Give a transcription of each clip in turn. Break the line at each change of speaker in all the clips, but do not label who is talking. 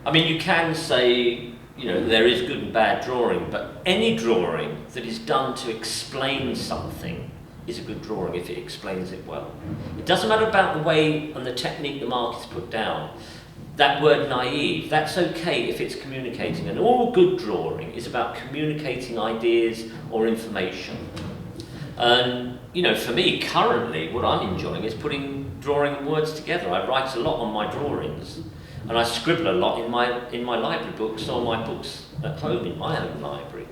I mean, you can say, you know, there is good and bad drawing, but any drawing that is done to explain something is a good drawing if it explains it well. It doesn't matter about the way and the technique the mark is put down. That word naive, that's okay if it's communicating, and all good drawing is about communicating ideas or information. And, you know, for me, currently, what I'm enjoying is putting drawing and words together. I write a lot on my drawings, and I scribble a lot in my library books or my books at home in my own library.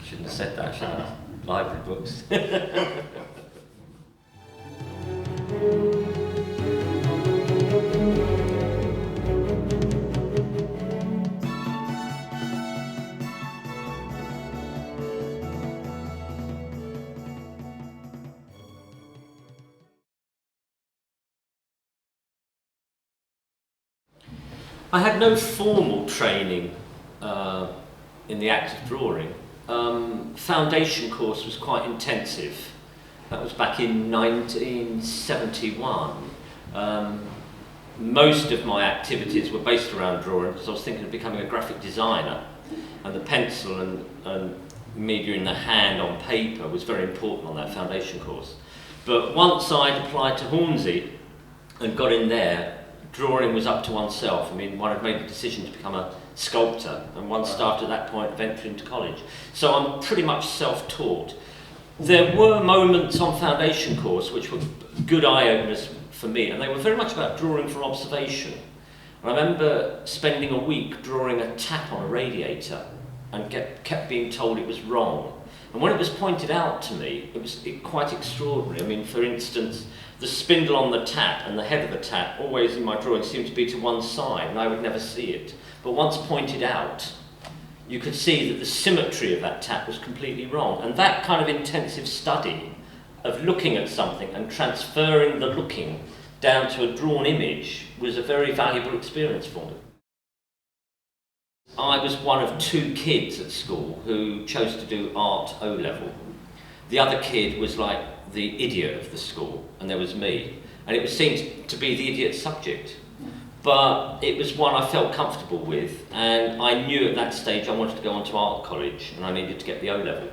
Shouldn't have said that, should I? Library books. I had no formal training in the act of drawing. Foundation course was quite intensive. That was back in 1971. Most of my activities were based around drawing because I was thinking of becoming a graphic designer, and the pencil and media in the hand on paper was very important on that foundation course. But once I'd applied to Hornsey and got in there, drawing was up to oneself. I mean, one had made the decision to become a sculptor, and one started at that point of entering into college. So I'm pretty much self-taught. There were moments on foundation course which were good eye-openers for me, and they were very much about drawing from observation. And I remember spending a week drawing a tap on a radiator and kept being told it was wrong. And when it was pointed out to me, it was quite extraordinary. I mean, for instance, the spindle on the tap and the head of the tap always in my drawing seemed to be to one side, and I would never see it. But once pointed out, you could see that the symmetry of that tap was completely wrong. And that kind of intensive study of looking at something and transferring the looking down to a drawn image was a very valuable experience for me. I was one of 2 kids at school who chose to do art O-level. The other kid was like the idiot of the school, and there was me. And it was seen to be the idiot subject. But it was one I felt comfortable with, and I knew at that stage I wanted to go on to art college, and I needed to get the O-level.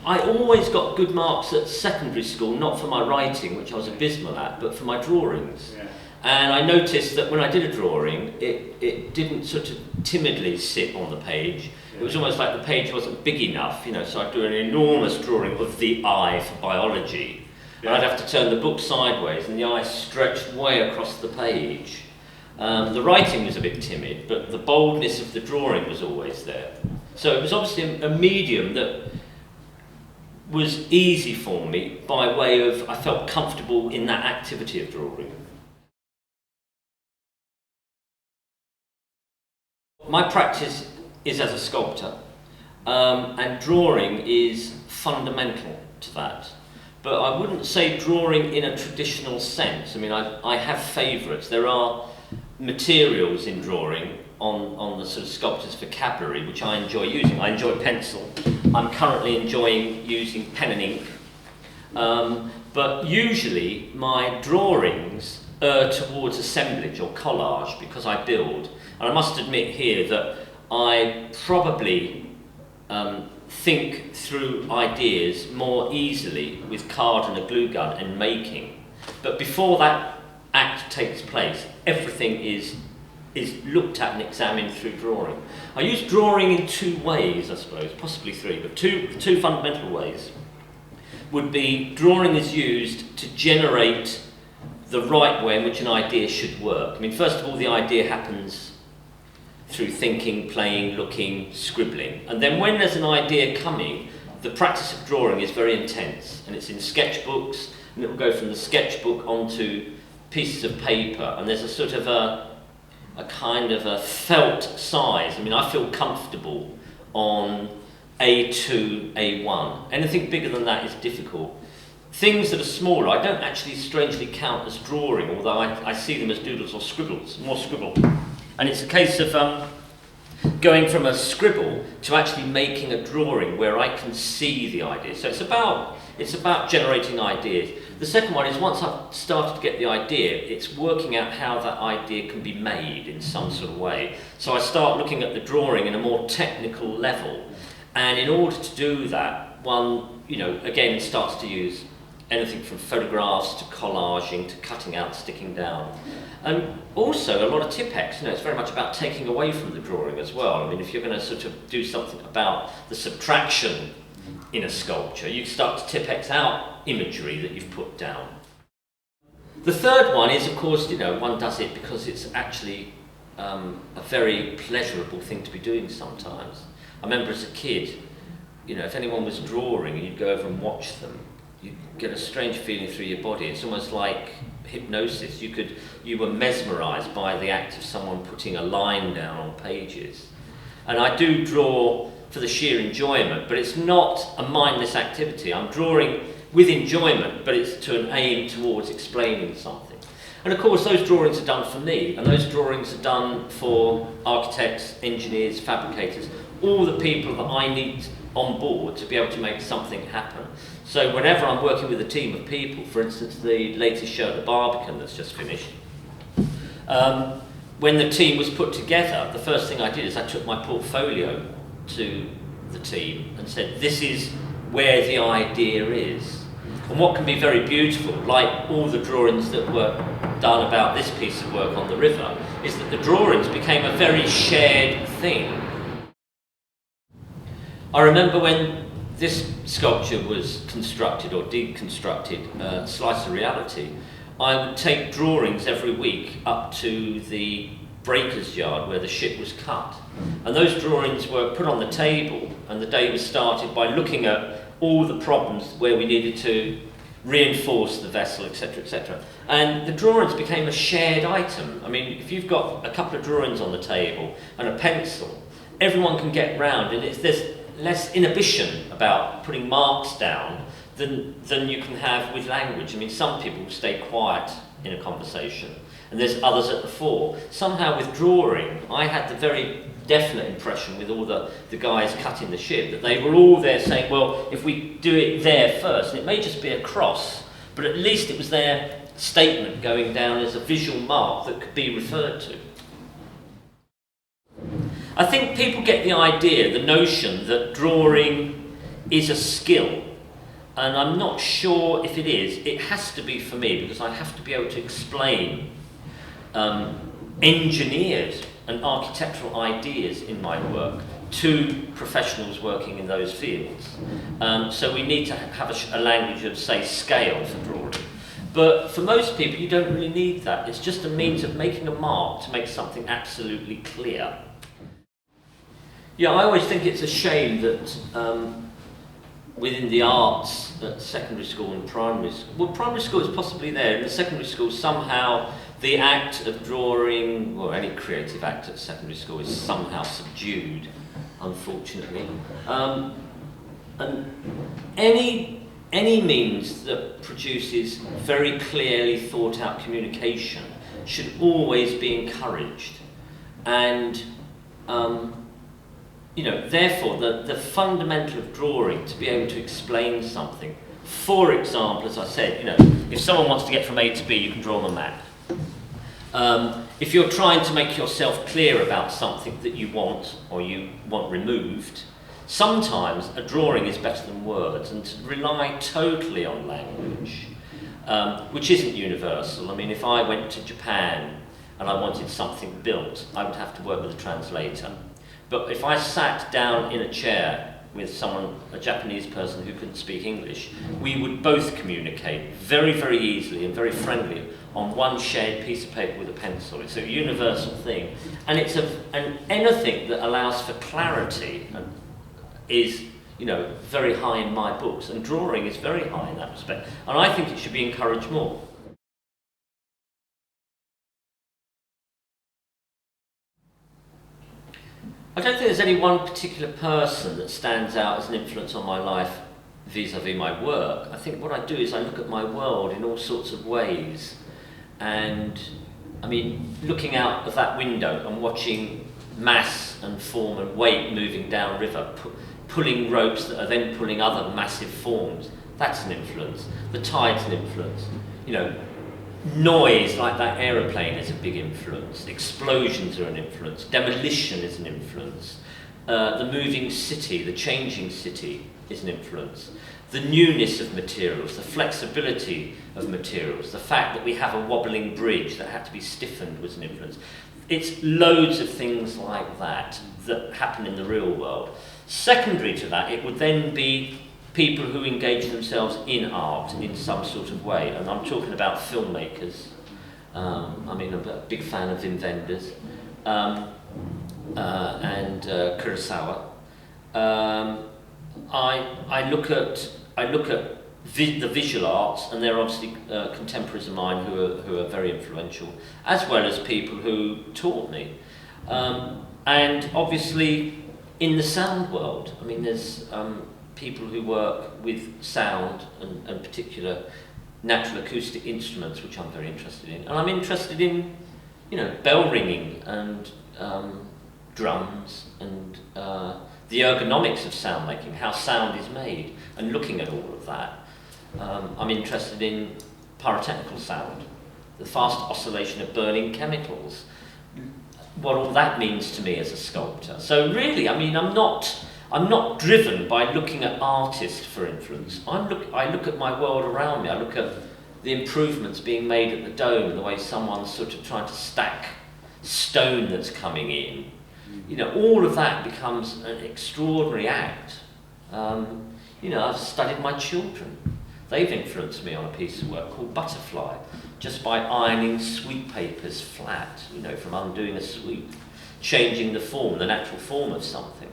I always got good marks at secondary school, not for my writing, which I was abysmal at, but for my drawings. Yeah. And I noticed that when I did a drawing, it didn't sort of timidly sit on the page. It was almost like the page wasn't big enough, you know, so I'd do an enormous drawing of the eye for biology. And I'd have to turn the book sideways, and the eye stretched way across the page. The writing was a bit timid, but the boldness of the drawing was always there. So it was obviously a medium that was easy for me by way of I felt comfortable in that activity of drawing. My practice is as a sculptor, and drawing is fundamental to that. But I wouldn't say drawing in a traditional sense. I mean, I have favourites. There are materials in drawing on the sort of sculptor's vocabulary which I enjoy using. I enjoy pencil. I'm currently enjoying using pen and ink. But usually my drawings err towards assemblage or collage because I build. And I must admit here that I probably think through ideas more easily with card and a glue gun and making. But before that act takes place, everything is looked at and examined through drawing. I use drawing in 2 ways, I suppose, possibly 3, but two fundamental ways would be drawing is used to generate the right way in which an idea should work. I mean, first of all, the idea happens through thinking, playing, looking, scribbling. And then when there's an idea coming, the practice of drawing is very intense. And it's in sketchbooks, and it will go from the sketchbook onto pieces of paper. And there's a sort of a kind of a felt size. I mean, I feel comfortable on A2, A1. Anything bigger than that is difficult. Things that are smaller, I don't actually strangely count as drawing, although I see them as doodles or scribbles, more scribble. And it's a case of going from a scribble to actually making a drawing where I can see the idea. So it's about generating ideas. The second one is once I've started to get the idea, it's working out how that idea can be made in some sort of way. So I start looking at the drawing in a more technical level, and in order to do that, one, again starts to use anything from photographs to collaging to cutting out, sticking down. And also a lot of Tipex, it's very much about taking away from the drawing as well. I mean, if you're going to sort of do something about the subtraction in a sculpture, you start to Tipex out imagery that you've put down. The third one is, of course, one does it because it's actually a very pleasurable thing to be doing sometimes. I remember as a kid, if anyone was drawing and you'd go over and watch them, you get a strange feeling through your body. It's almost like hypnosis. You were mesmerised by the act of someone putting a line down on pages. And I do draw for the sheer enjoyment, but it's not a mindless activity. I'm drawing with enjoyment, but it's to an aim towards explaining something. And of course, those drawings are done for me, and those drawings are done for architects, engineers, fabricators, all the people that I need on board to be able to make something happen. So whenever I'm working with a team of people, for instance, the latest show, The Barbican, that's just finished, when the team was put together, the first thing I did is I took my portfolio to the team and said, this is where the idea is. And what can be very beautiful, like all the drawings that were done about this piece of work on the river, is that the drawings became a very shared thing. I remember when this sculpture was constructed or deconstructed, Slice of Reality, I would take drawings every week up to the breaker's yard where the ship was cut. And those drawings were put on the table, and the day was started by looking at all the problems where we needed to reinforce the vessel, etc., etc. And the drawings became a shared item. I mean, if you've got a couple of drawings on the table and a pencil, everyone can get round, and there's less inhibition about putting marks down than you can have with language. I mean, some people stay quiet in a conversation, and there's others at the fore. Somehow with drawing, I had the very definite impression with all the guys cutting the ship that they were all there saying, well, if we do it there first, and it may just be a cross, but at least it was their statement going down as a visual mark that could be referred to. I think people get the idea, the notion that drawing is a skill, and I'm not sure if it is. It has to be for me, because I have to be able to explain engineered and architectural ideas in my work to professionals working in those fields. So we need to have a language of, say, scale for drawing. But for most people, you don't really need that. It's just a means of making a mark to make something absolutely clear. Yeah, I always think it's a shame that within the arts at secondary school and primary school, well, primary school is possibly there, in the secondary school somehow the act of drawing, or any creative act at secondary school, is somehow subdued, unfortunately. And any means that produces very clearly thought out communication should always be encouraged. And therefore, the fundamental of drawing, to be able to explain something. For example, as I said, if someone wants to get from A to B, you can draw them a map. If you're trying to make yourself clear about something that you want or you want removed, sometimes a drawing is better than words, and to rely totally on language, which isn't universal. I mean, if I went to Japan and I wanted something built, I would have to work with a translator. But if I sat down in a chair with someone, a Japanese person who couldn't speak English, we would both communicate very, very easily and very friendly on one shared piece of paper with a pencil. It's a universal thing. And it's anything that allows for clarity is, very high in my books. And drawing is very high in that respect. And I think it should be encouraged more. I don't think there's any one particular person that stands out as an influence on my life vis-a-vis my work. I think what I do is I look at my world in all sorts of ways. And, I mean, looking out of that window and watching mass and form and weight moving downriver, pulling ropes that are then pulling other massive forms. That's an influence. The tide's an influence. You know, noise like that aeroplane is a big influence. Explosions are an influence. Demolition is an influence. The moving city, the changing city is an influence. The newness of materials, the flexibility of materials, the fact that we have a wobbling bridge that had to be stiffened was an influence. It's loads of things like that that happen in the real world. Secondary to that, it would then be people who engage themselves in art in some sort of way, and I'm talking about filmmakers. I mean, I'm a big fan of Wim Wenders and Kurosawa. I look at the visual arts, and there are obviously contemporaries of mine who are very influential, as well as people who taught me. And obviously, in the sound world, I mean, there's people who work with sound and particular natural acoustic instruments, which I'm very interested in. And I'm interested in, you know, bell ringing and drums and the ergonomics of sound making, how sound is made, and looking at all of that. I'm interested in pyrotechnical sound, the fast oscillation of burning chemicals, what all that means to me as a sculptor. So really, I mean, I'm not driven by looking at artists for influence. I look at my world around me. I look at the improvements being made at the Dome, the way someone's sort of trying to stack stone that's coming in. You know, all of that becomes an extraordinary act. You know, I've studied my children. They've influenced me on a piece of work called Butterfly, just by ironing sweep papers flat, you know, from undoing a sweep, changing the form, the natural form of something.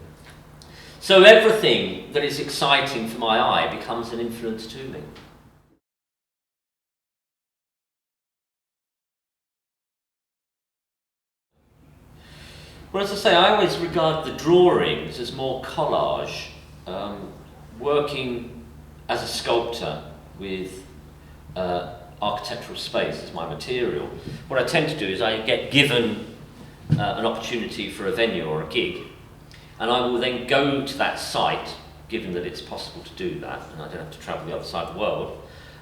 So everything that is exciting for my eye becomes an influence to me. Well, as I say, I always regard the drawings as more collage. Working as a sculptor with architectural space as my material, what I tend to do is I get given an opportunity for a venue or a gig, and I will then go to that site, given that it's possible to do that, and I don't have to travel the other side of the world,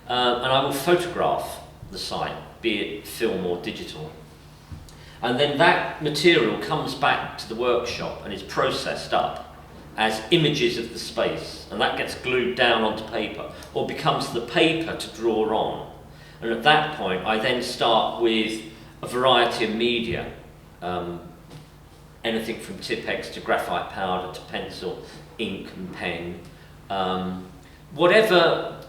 and I will photograph the site, be it film or digital. And then that material comes back to the workshop and is processed up as images of the space, and that gets glued down onto paper, or becomes the paper to draw on. And at that point, I then start with a variety of media, anything from Tipex to graphite powder to pencil, ink and pen. Whatever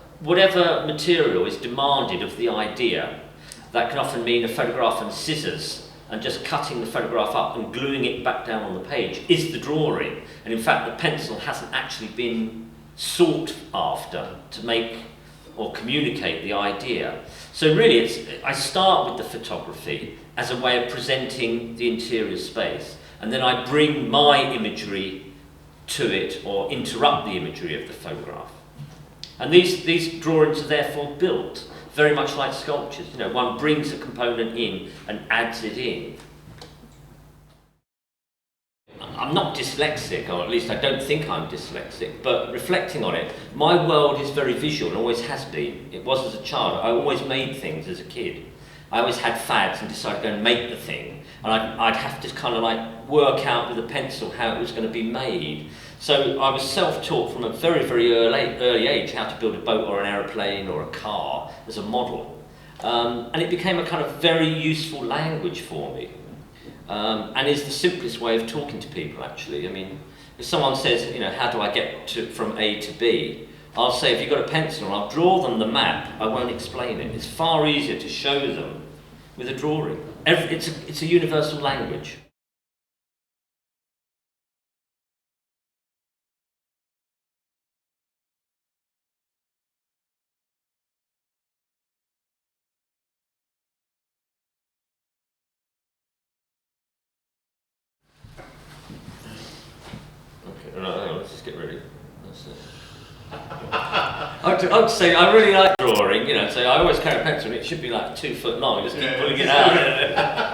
material is demanded of the idea, that can often mean a photograph and scissors, and just cutting the photograph up and gluing it back down on the page is the drawing. And in fact, the pencil hasn't actually been sought after to make or communicate the idea. So really, I start with the photography as a way of presenting the interior space, and then I bring my imagery to it or interrupt the imagery of the photograph. And these drawings are therefore built very much like sculptures. You know, one brings a component in and adds it in. I'm not dyslexic, or at least I don't think I'm dyslexic, but reflecting on it, my world is very visual and always has been. It was as a child. I always made things as a kid. I always had fads and decided to go and make the thing, and I'd have to kind of like work out with a pencil how it was going to be made. So I was self-taught from a very, very early age how to build a boat or an aeroplane or a car as a model. And it became a kind of very useful language for me. And is the simplest way of talking to people, actually. I mean, if someone says, you know, how do I get from A to B? I'll say, if you've got a pencil, and I'll draw them the map, I won't explain it. It's far easier to show them with a drawing. It's a universal language. Okay, no, hang on, let's just get ready. That's it. I'd say I really like drawing, you know, so I always carry a pencil and it should be like 2 foot long, just keep pulling it out.